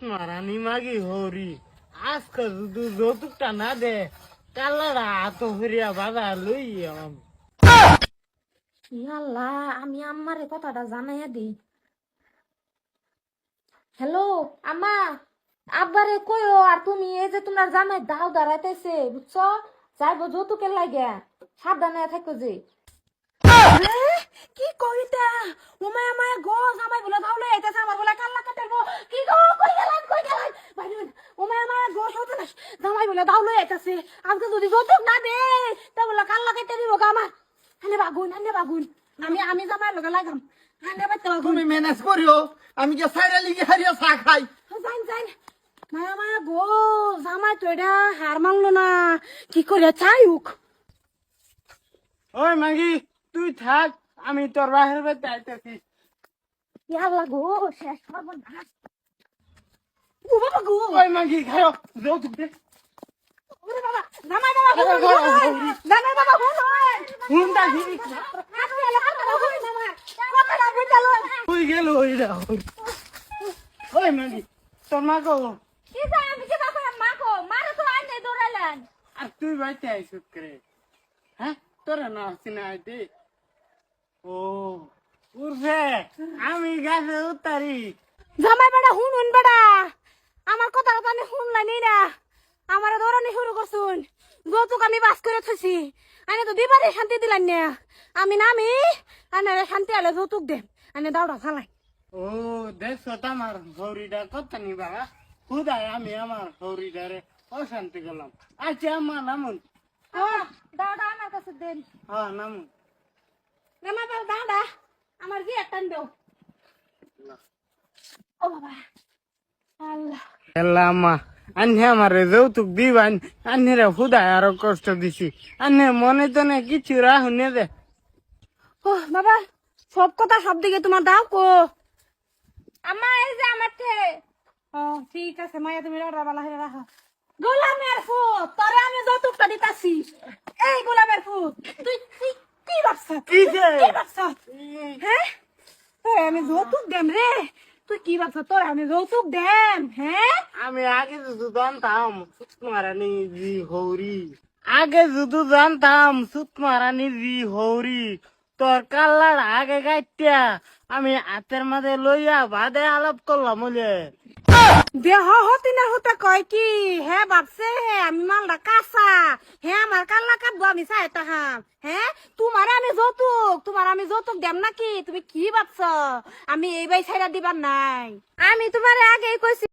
মারানি মাগি হরি আজকে যদি যৌতুকটা না দে কালারা হাত হরিয়া বাধা লইয়াম। আল্লাহ, আমি আম্মারে কথাটা জানাইয়া দিই। হ্যালো আম্মা, আব্বারে কইও আর তুমি এই যে তোমার জামাই দাও দাঁড়াইতেছে বুঝছো, যাইবো যৌতুকের লাগিয়া, সাবধানে থাকো যে। কি কইতা উমায়া মায়া গো, জামাই বলে দাও লই আইতাছে, আমার বলে কাল্লা কাটারবো। কি গো, কই গেলেন ভাই? উমায়া মায়া গো সতনাস, জামাই বলে দাও লই আইতাছে, আজকে যদি যৌতুক না দে তা বলে কাল্লা কাটতে দিব গো আমার। হানে বাগুন আমি আমি জামাই লগে লাগাম। হানে বাইতে বাগুন তুমি ম্যানেজ করিও, আমি যে সাইরা লিগে হারিয়া চা খাই। যাই মায়া মায়া গো, জামাই তো এটা হার মানলো না, কি করে চাই উক। ওই মাগি তুই থাক, আমি তোর বাহির বাড়িতে আইতেছি। ইয়াল্লা গো, শেষ করবো না। ও বাবা গো, ওই মাগি খাও যৌতুক দে। ওরে বাবা, জামাই বাবা জামাই বাবা হুন্ডা দিবি তুই গেল ওইটা। ওই মাগি তোর মা গো, আর তুই বাড়িতে আইসুত করে, হ্যাঁ তোরা না আসছি না আইতে। ও উর্ফে আমি গাছে উতারি। জামাই বেটা হুন বেটা, আমার কথা কানে শুনলানি না, আমার ধরনি শুরু করছুন। যৌতুক আমি বাস করে থইছি, আনে তো দিবারে শান্তি দিলাম না। আমি নামি আনে শান্তি আলে যৌতুক দে, আনে দাওড়া খালাই। ও দেখছো তো আমার হরিটা কত নি বাবা, খুদাই আমি আমার হরিটারে অশান্তি করলাম। আচ্ছা আমার নামুন। দাওড়া আমার কাছে দেন। হ্যাঁ নামুন। জামাই বাবা দাওড়া, আমার বিয়ে টান দেও। ও বাবা আল্লাহ, আম্মা আন্নে আমার যৌতুক দিবান, আন্নেরে খুদাই আরো কষ্ট দিছি। আন্নে মনে তো না কিছু রাহুন দে। ও বাবা, সব কথা সব দিকে তোমার দাও কো। আম্মা এই যে আমার থে। ও ঠিক আছে মায়া, তুমি রাড়া বালা হয়ে রাখো। গোলামের ফুট, তোরে আমি যৌতুকটা দিতাছি। এই গোলামের ফুট, তুই তুই কি ভাবছ? কি যে? কি ভাবছ? হ্যাঁ, তোরে আমি যৌতুক দেম রে। তুই কি ভাবছ তোরে আমি যৌতুক দেম? হ্যাঁ, আমি আগে যদি জানতাম সুত মারানি জি হৌরি, আগে যদি জানতাম সুত মারানি জি হৌরি, তোর কাল্লার আগে গাইতিয়া আমি হাতের মাঝে লইয়া বাদে আলাপ করলাম বলে। দেহ হতি না হতে কয় কি হ্যাঁ ভাবছে আমি মালটা কাঁচা, হ্যাঁ আমার কাল্লা কাটবো আমি চাই তাহাম। হ্যাঁ, তোমার আমি যৌতুক দেম নাকি? তুমি কি ভাবছ আমি এই বাই ছাইরা দিবার নাই? আমি তোমার আগেই কইছি